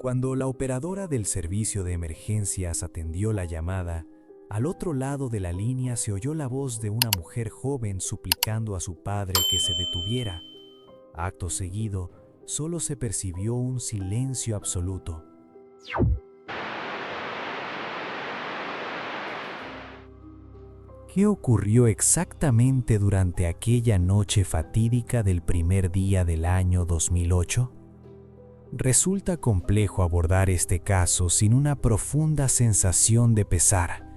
Cuando la operadora del servicio de emergencias atendió la llamada, al otro lado de la línea se oyó la voz de una mujer joven suplicando a su padre que se detuviera. Acto seguido, solo se percibió un silencio absoluto. ¿Qué ocurrió exactamente durante aquella noche fatídica del primer día del año 2008? Resulta complejo abordar este caso sin una profunda sensación de pesar.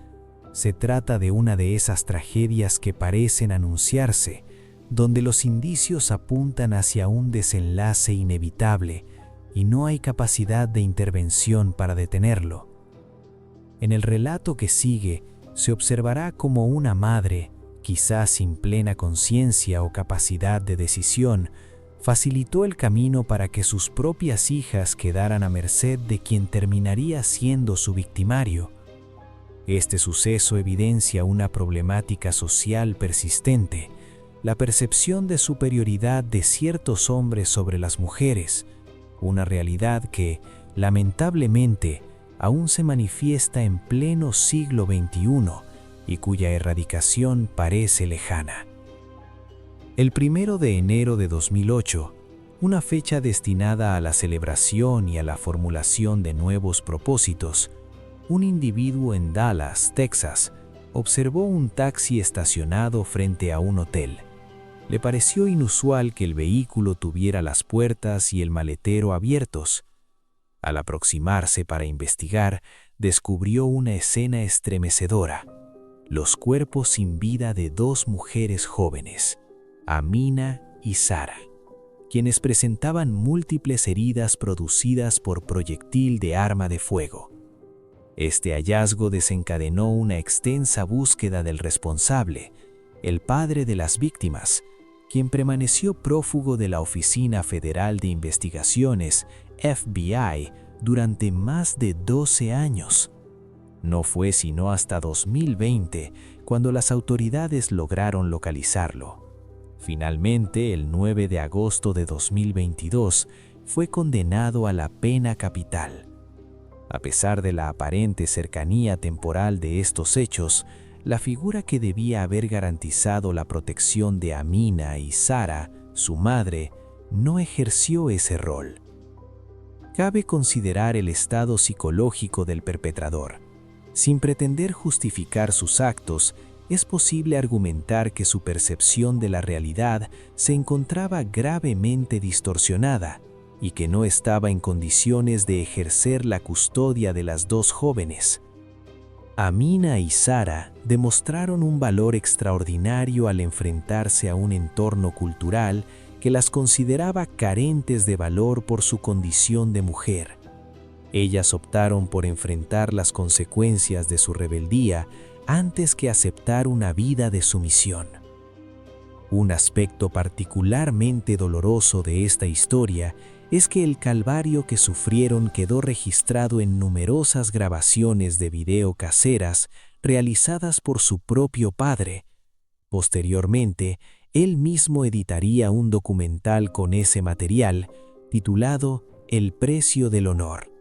Se trata de una de esas tragedias que parecen anunciarse, donde los indicios apuntan hacia un desenlace inevitable y no hay capacidad de intervención para detenerlo. En el relato que sigue, se observará como una madre, quizás sin plena conciencia o capacidad de decisión, facilitó el camino para que sus propias hijas quedaran a merced de quien terminaría siendo su victimario. Este suceso evidencia una problemática social persistente, la percepción de superioridad de ciertos hombres sobre las mujeres, una realidad que, lamentablemente, aún se manifiesta en pleno siglo XXI y cuya erradicación parece lejana. El 1 de enero de 2008, una fecha destinada a la celebración y a la formulación de nuevos propósitos, un individuo en Dallas, Texas, observó un taxi estacionado frente a un hotel. Le pareció inusual que el vehículo tuviera las puertas y el maletero abiertos. Al aproximarse para investigar, descubrió una escena estremecedora: los cuerpos sin vida de dos mujeres jóvenes, Amina y Sara, quienes presentaban múltiples heridas producidas por proyectil de arma de fuego. Este hallazgo desencadenó una extensa búsqueda del responsable, el padre de las víctimas, quien permaneció prófugo de la Oficina Federal de Investigaciones, FBI, durante más de 12 años. No fue sino hasta 2020 cuando las autoridades lograron localizarlo. Finalmente, el 9 de agosto de 2022, fue condenado a la pena capital. A pesar de la aparente cercanía temporal de estos hechos, la figura que debía haber garantizado la protección de Amina y Sara, su madre, no ejerció ese rol. Cabe considerar el estado psicológico del perpetrador. Sin pretender justificar sus actos, es posible argumentar que su percepción de la realidad se encontraba gravemente distorsionada y que no estaba en condiciones de ejercer la custodia de las dos jóvenes. Amina y Sara demostraron un valor extraordinario al enfrentarse a un entorno cultural que las consideraba carentes de valor por su condición de mujer. Ellas optaron por enfrentar las consecuencias de su rebeldía antes que aceptar una vida de sumisión. Un aspecto particularmente doloroso de esta historia es que el calvario que sufrieron quedó registrado en numerosas grabaciones de video caseras realizadas por su propio padre. Posteriormente, él mismo editaría un documental con ese material, titulado El precio del honor.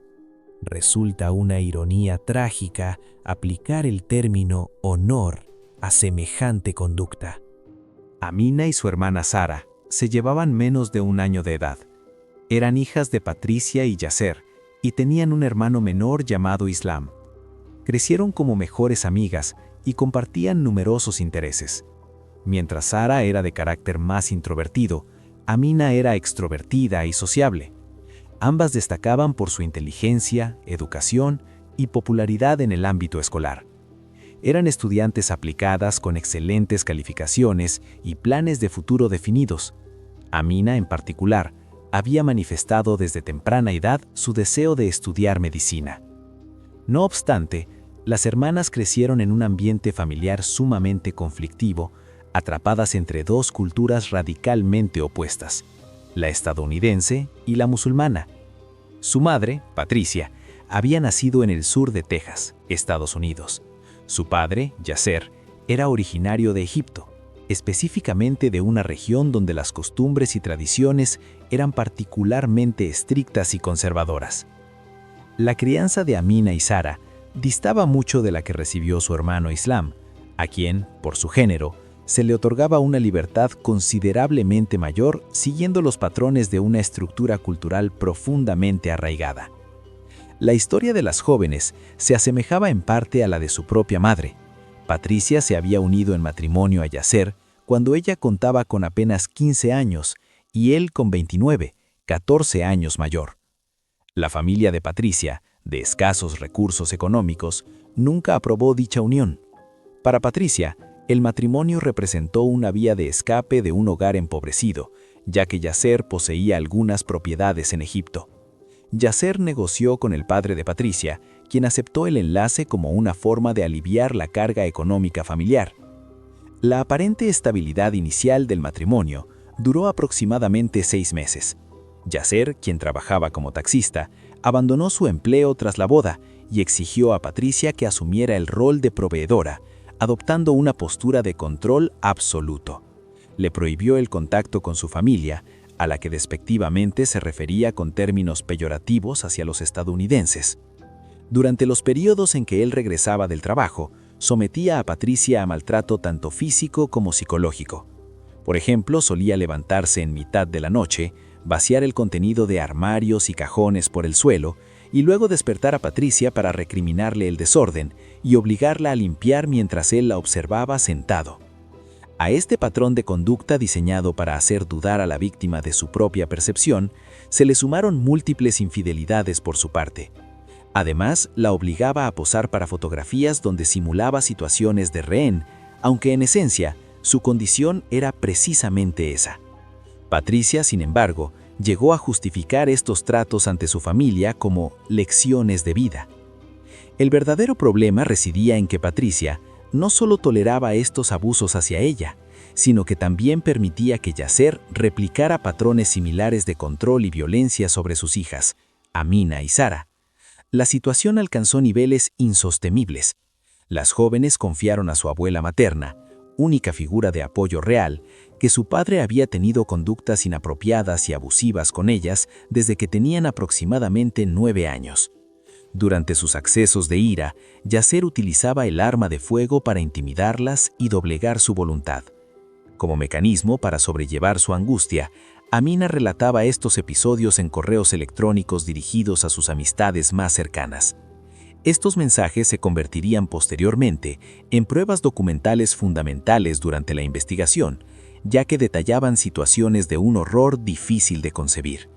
Resulta una ironía trágica aplicar el término honor a semejante conducta. Amina y su hermana Sara se llevaban menos de un año de edad. Eran hijas de Patricia y Yasser y tenían un hermano menor llamado Islam. Crecieron como mejores amigas y compartían numerosos intereses. Mientras Sara era de carácter más introvertido, Amina era extrovertida y sociable. Ambas destacaban por su inteligencia, educación y popularidad en el ámbito escolar. Eran estudiantes aplicadas con excelentes calificaciones y planes de futuro definidos. Amina, en particular, había manifestado desde temprana edad su deseo de estudiar medicina. No obstante, las hermanas crecieron en un ambiente familiar sumamente conflictivo, atrapadas entre dos culturas radicalmente opuestas, la estadounidense y la musulmana. Su madre, Patricia, había nacido en el sur de Texas, Estados Unidos. Su padre, Yasser, era originario de Egipto, específicamente de una región donde las costumbres y tradiciones eran particularmente estrictas y conservadoras. La crianza de Amina y Sara distaba mucho de la que recibió su hermano Islam, a quien, por su género, se le otorgaba una libertad considerablemente mayor siguiendo los patrones de una estructura cultural profundamente arraigada. La historia de las jóvenes se asemejaba en parte a la de su propia madre. Patricia se había unido en matrimonio a Yasser cuando ella contaba con apenas 15 años y él con 29, 14 años mayor. La familia de Patricia, de escasos recursos económicos, nunca aprobó dicha unión. Para Patricia, el matrimonio representó una vía de escape de un hogar empobrecido, ya que Yasser poseía algunas propiedades en Egipto. Yasser negoció con el padre de Patricia, quien aceptó el enlace como una forma de aliviar la carga económica familiar. La aparente estabilidad inicial del matrimonio duró aproximadamente 6 meses. Yasser, quien trabajaba como taxista, abandonó su empleo tras la boda y exigió a Patricia que asumiera el rol de proveedora, adoptando una postura de control absoluto. Le prohibió el contacto con su familia, a la que despectivamente se refería con términos peyorativos hacia los estadounidenses. Durante los periodos en que él regresaba del trabajo, sometía a Patricia a maltrato tanto físico como psicológico. Por ejemplo, solía levantarse en mitad de la noche, vaciar el contenido de armarios y cajones por el suelo y luego despertar a Patricia para recriminarle el desorden y obligarla a limpiar mientras él la observaba sentado. A este patrón de conducta diseñado para hacer dudar a la víctima de su propia percepción, se le sumaron múltiples infidelidades por su parte. Además, la obligaba a posar para fotografías donde simulaba situaciones de rehén, aunque en esencia, su condición era precisamente esa. Patricia, sin embargo, llegó a justificar estos tratos ante su familia como lecciones de vida. El verdadero problema residía en que Patricia no solo toleraba estos abusos hacia ella, sino que también permitía que Yasser replicara patrones similares de control y violencia sobre sus hijas, Amina y Sara. La situación alcanzó niveles insostenibles. Las jóvenes confiaron a su abuela materna, única figura de apoyo real, que su padre había tenido conductas inapropiadas y abusivas con ellas desde que tenían aproximadamente 9 años. Durante sus accesos de ira, Yasser utilizaba el arma de fuego para intimidarlas y doblegar su voluntad. Como mecanismo para sobrellevar su angustia, Amina relataba estos episodios en correos electrónicos dirigidos a sus amistades más cercanas. Estos mensajes se convertirían posteriormente en pruebas documentales fundamentales durante la investigación, ya que detallaban situaciones de un horror difícil de concebir.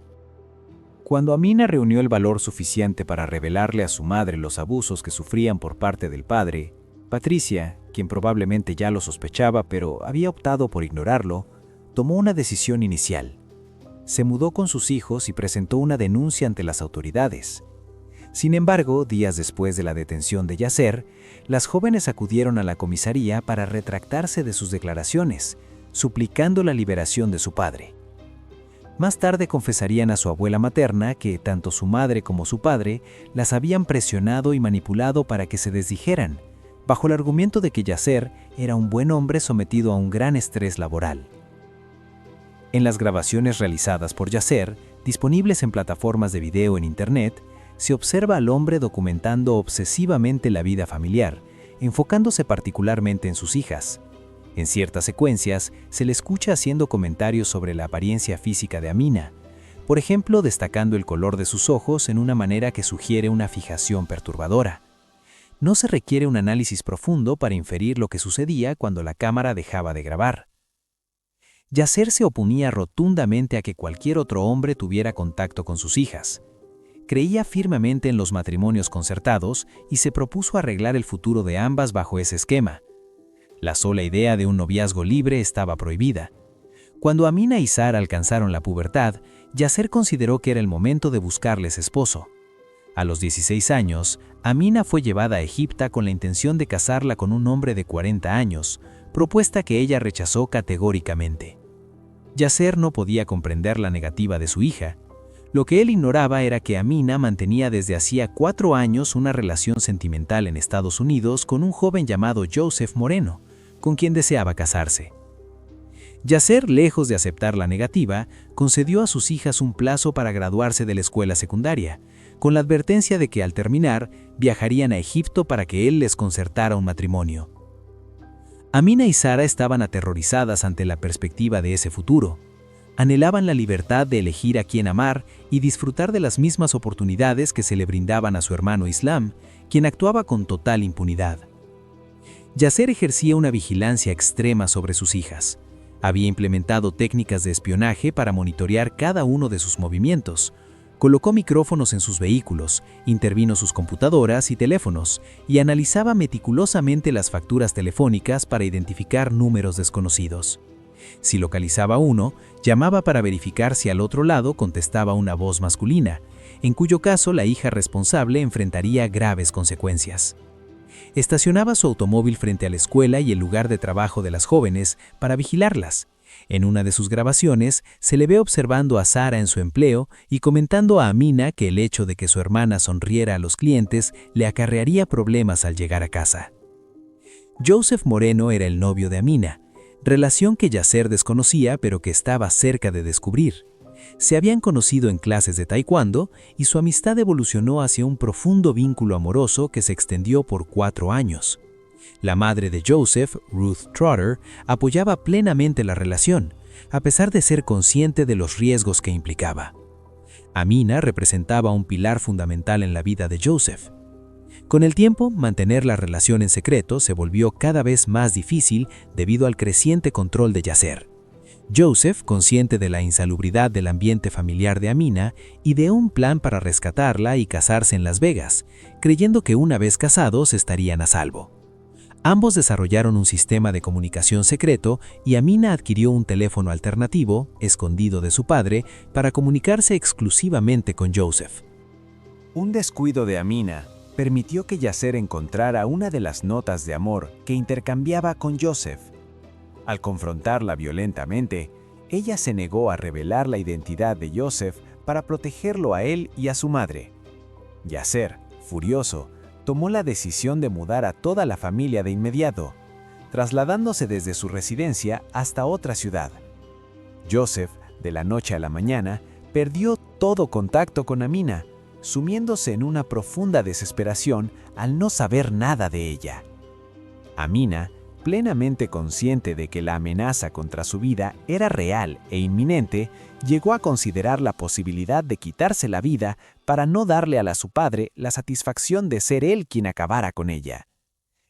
Cuando Amina reunió el valor suficiente para revelarle a su madre los abusos que sufrían por parte del padre, Patricia, quien probablemente ya lo sospechaba pero había optado por ignorarlo, tomó una decisión inicial. Se mudó con sus hijos y presentó una denuncia ante las autoridades. Sin embargo, días después de la detención de Yasser, las jóvenes acudieron a la comisaría para retractarse de sus declaraciones, suplicando la liberación de su padre. Más tarde confesarían a su abuela materna que tanto su madre como su padre las habían presionado y manipulado para que se desdijeran, bajo el argumento de que Yasser era un buen hombre sometido a un gran estrés laboral. En las grabaciones realizadas por Yasser, disponibles en plataformas de video en Internet, se observa al hombre documentando obsesivamente la vida familiar, enfocándose particularmente en sus hijas. En ciertas secuencias, se le escucha haciendo comentarios sobre la apariencia física de Amina, por ejemplo, destacando el color de sus ojos en una manera que sugiere una fijación perturbadora. No se requiere un análisis profundo para inferir lo que sucedía cuando la cámara dejaba de grabar. Yasser se oponía rotundamente a que cualquier otro hombre tuviera contacto con sus hijas. Creía firmemente en los matrimonios concertados y se propuso arreglar el futuro de ambas bajo ese esquema. La sola idea de un noviazgo libre estaba prohibida. Cuando Amina y Sara alcanzaron la pubertad, Yasser consideró que era el momento de buscarles esposo. A los 16 años, Amina fue llevada a Egipto con la intención de casarla con un hombre de 40 años, propuesta que ella rechazó categóricamente. Yasser no podía comprender la negativa de su hija. Lo que él ignoraba era que Amina mantenía desde hacía 4 años una relación sentimental en Estados Unidos con un joven llamado Joseph Moreno, con quien deseaba casarse. Yasser, lejos de aceptar la negativa, concedió a sus hijas un plazo para graduarse de la escuela secundaria, con la advertencia de que al terminar viajarían a Egipto para que él les concertara un matrimonio. Amina y Sara estaban aterrorizadas ante la perspectiva de ese futuro. Anhelaban la libertad de elegir a quién amar y disfrutar de las mismas oportunidades que se le brindaban a su hermano Islam, quien actuaba con total impunidad. Yasser ejercía una vigilancia extrema sobre sus hijas. Había implementado técnicas de espionaje para monitorear cada uno de sus movimientos. Colocó micrófonos en sus vehículos, intervino sus computadoras y teléfonos y analizaba meticulosamente las facturas telefónicas para identificar números desconocidos. Si localizaba uno, llamaba para verificar si al otro lado contestaba una voz masculina, en cuyo caso la hija responsable enfrentaría graves consecuencias. Estacionaba su automóvil frente a la escuela y el lugar de trabajo de las jóvenes para vigilarlas. En una de sus grabaciones se le ve observando a Sara en su empleo y comentando a Amina que el hecho de que su hermana sonriera a los clientes le acarrearía problemas al llegar a casa. Joseph Moreno era el novio de Amina, relación que Yasser desconocía pero que estaba cerca de descubrir. Se habían conocido en clases de taekwondo y su amistad evolucionó hacia un profundo vínculo amoroso que se extendió por 4 años. La madre de Joseph, Ruth Trotter, apoyaba plenamente la relación, a pesar de ser consciente de los riesgos que implicaba. Amina representaba un pilar fundamental en la vida de Joseph. Con el tiempo, mantener la relación en secreto se volvió cada vez más difícil debido al creciente control de Yasser. Joseph, consciente de la insalubridad del ambiente familiar de Amina, ideó un plan para rescatarla y casarse en Las Vegas, creyendo que una vez casados estarían a salvo. Ambos desarrollaron un sistema de comunicación secreto y Amina adquirió un teléfono alternativo, escondido de su padre, para comunicarse exclusivamente con Joseph. Un descuido de Amina permitió que Yasser encontrara una de las notas de amor que intercambiaba con Joseph. Al confrontarla violentamente, ella se negó a revelar la identidad de Joseph para protegerlo a él y a su madre. Yasser, furioso, tomó la decisión de mudar a toda la familia de inmediato, trasladándose desde su residencia hasta otra ciudad. Joseph, de la noche a la mañana, perdió todo contacto con Amina, sumiéndose en una profunda desesperación al no saber nada de ella. Amina, plenamente consciente de que la amenaza contra su vida era real e inminente, llegó a considerar la posibilidad de quitarse la vida para no darle a su padre la satisfacción de ser él quien acabara con ella.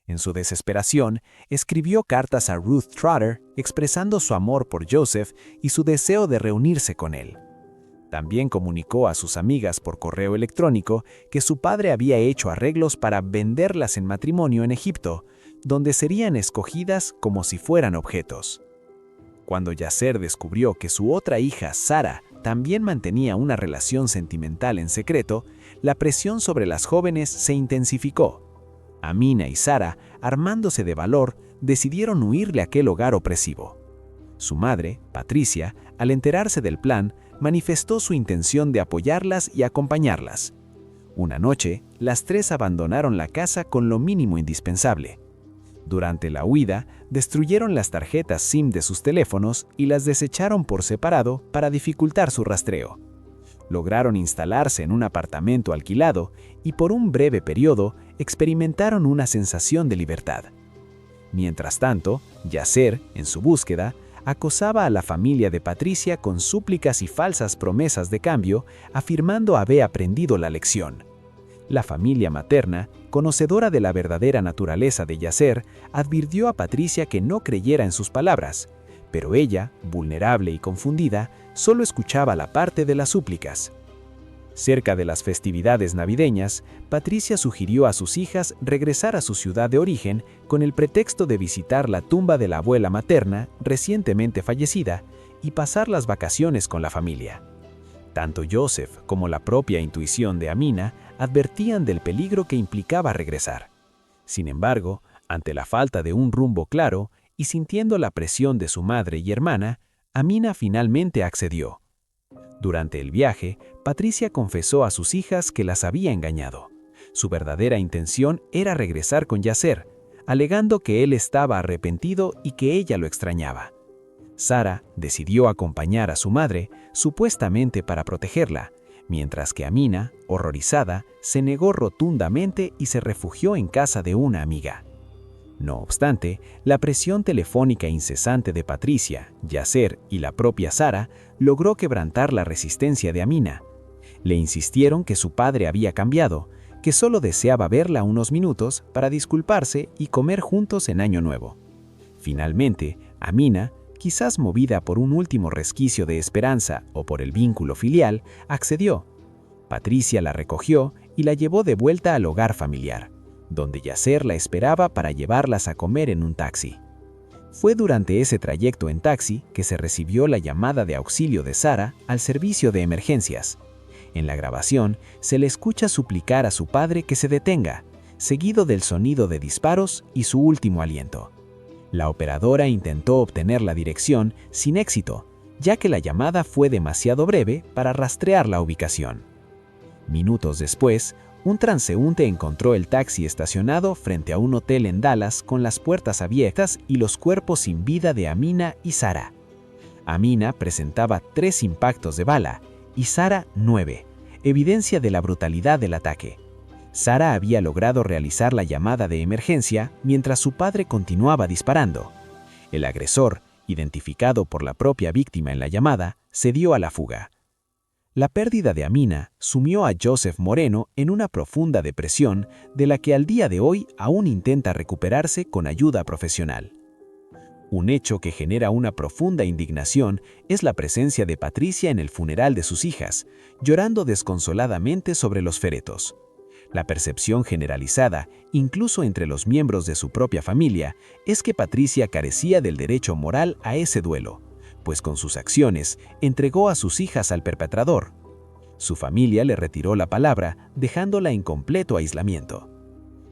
En su desesperación, escribió cartas a Ruth Trotter expresando su amor por Joseph y su deseo de reunirse con él. También comunicó a sus amigas por correo electrónico que su padre había hecho arreglos para venderlas en matrimonio en Egipto, donde serían escogidas como si fueran objetos. Cuando Yasser descubrió que su otra hija, Sara, también mantenía una relación sentimental en secreto, la presión sobre las jóvenes se intensificó. Amina y Sara, armándose de valor, decidieron huirle a aquel hogar opresivo. Su madre, Patricia, al enterarse del plan, manifestó su intención de apoyarlas y acompañarlas. Una noche, las 3 abandonaron la casa con lo mínimo indispensable. Durante la huida, destruyeron las tarjetas SIM de sus teléfonos y las desecharon por separado para dificultar su rastreo. Lograron instalarse en un apartamento alquilado y por un breve periodo experimentaron una sensación de libertad. Mientras tanto, Yasser, en su búsqueda, acosaba a la familia de Patricia con súplicas y falsas promesas de cambio, afirmando haber aprendido la lección. La familia materna, conocedora de la verdadera naturaleza de Yasser, advirtió a Patricia que no creyera en sus palabras, pero ella, vulnerable y confundida, solo escuchaba la parte de las súplicas. Cerca de las festividades navideñas, Patricia sugirió a sus hijas regresar a su ciudad de origen con el pretexto de visitar la tumba de la abuela materna, recientemente fallecida, y pasar las vacaciones con la familia. Tanto Joseph como la propia intuición de Amina advertían del peligro que implicaba regresar. Sin embargo, ante la falta de un rumbo claro y sintiendo la presión de su madre y hermana, Amina finalmente accedió. Durante el viaje, Patricia confesó a sus hijas que las había engañado. Su verdadera intención era regresar con Yasser, alegando que él estaba arrepentido y que ella lo extrañaba. Sara decidió acompañar a su madre, supuestamente para protegerla, mientras que Amina, horrorizada, se negó rotundamente y se refugió en casa de una amiga. No obstante, la presión telefónica incesante de Patricia, Yasser y la propia Sara logró quebrantar la resistencia de Amina. Le insistieron que su padre había cambiado, que solo deseaba verla unos minutos para disculparse y comer juntos en Año Nuevo. Finalmente, Amina, quizás movida por un último resquicio de esperanza o por el vínculo filial, accedió. Patricia la recogió y la llevó de vuelta al hogar familiar, donde Yasser la esperaba para llevarlas a comer en un taxi. Fue durante ese trayecto en taxi que se recibió la llamada de auxilio de Sara al servicio de emergencias. En la grabación, se le escucha suplicar a su padre que se detenga, seguido del sonido de disparos y su último aliento. La operadora intentó obtener la dirección sin éxito, ya que la llamada fue demasiado breve para rastrear la ubicación. Minutos después, un transeúnte encontró el taxi estacionado frente a un hotel en Dallas con las puertas abiertas y los cuerpos sin vida de Amina y Sara. Amina presentaba 3 impactos de bala y Sara 9, evidencia de la brutalidad del ataque. Sara había logrado realizar la llamada de emergencia mientras su padre continuaba disparando. El agresor, identificado por la propia víctima en la llamada, se dio a la fuga. La pérdida de Amina sumió a Joseph Moreno en una profunda depresión de la que al día de hoy aún intenta recuperarse con ayuda profesional. Un hecho que genera una profunda indignación es la presencia de Patricia en el funeral de sus hijas, llorando desconsoladamente sobre los féretros. La percepción generalizada, incluso entre los miembros de su propia familia, es que Patricia carecía del derecho moral a ese duelo, pues con sus acciones entregó a sus hijas al perpetrador. Su familia le retiró la palabra, dejándola en completo aislamiento.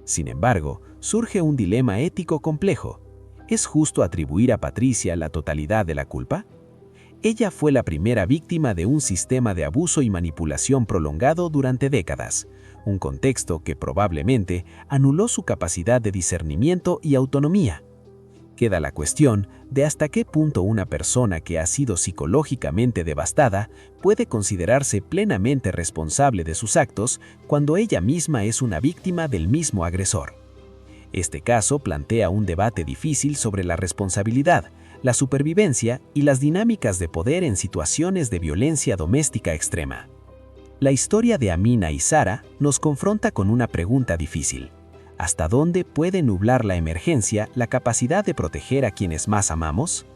Sin embargo, surge un dilema ético complejo. ¿Es justo atribuir a Patricia la totalidad de la culpa? Ella fue la primera víctima de un sistema de abuso y manipulación prolongado durante décadas, un contexto que probablemente anuló su capacidad de discernimiento y autonomía. Queda la cuestión de hasta qué punto una persona que ha sido psicológicamente devastada puede considerarse plenamente responsable de sus actos cuando ella misma es una víctima del mismo agresor. Este caso plantea un debate difícil sobre la responsabilidad, la supervivencia y las dinámicas de poder en situaciones de violencia doméstica extrema. La historia de Amina y Sara nos confronta con una pregunta difícil. ¿Hasta dónde puede nublar la emergencia la capacidad de proteger a quienes más amamos?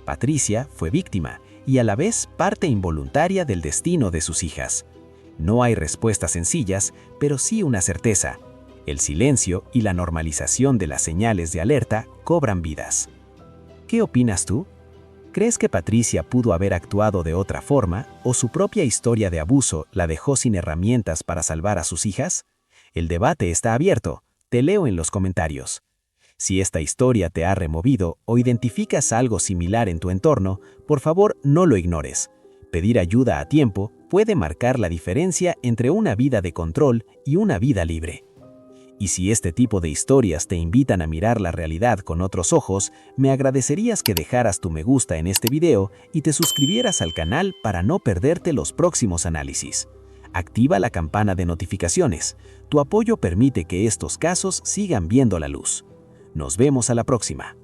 Patricia fue víctima y a la vez parte involuntaria del destino de sus hijas. No hay respuestas sencillas, pero sí una certeza. El silencio y la normalización de las señales de alerta cobran vidas. ¿Qué opinas tú? ¿Crees que Patricia pudo haber actuado de otra forma o su propia historia de abuso la dejó sin herramientas para salvar a sus hijas? El debate está abierto. Te leo en los comentarios. Si esta historia te ha removido o identificas algo similar en tu entorno, por favor no lo ignores. Pedir ayuda a tiempo puede marcar la diferencia entre una vida de control y una vida libre. Y si este tipo de historias te invitan a mirar la realidad con otros ojos, me agradecerías que dejaras tu me gusta en este video y te suscribieras al canal para no perderte los próximos análisis. Activa la campana de notificaciones. Tu apoyo permite que estos casos sigan viendo la luz. Nos vemos a la próxima.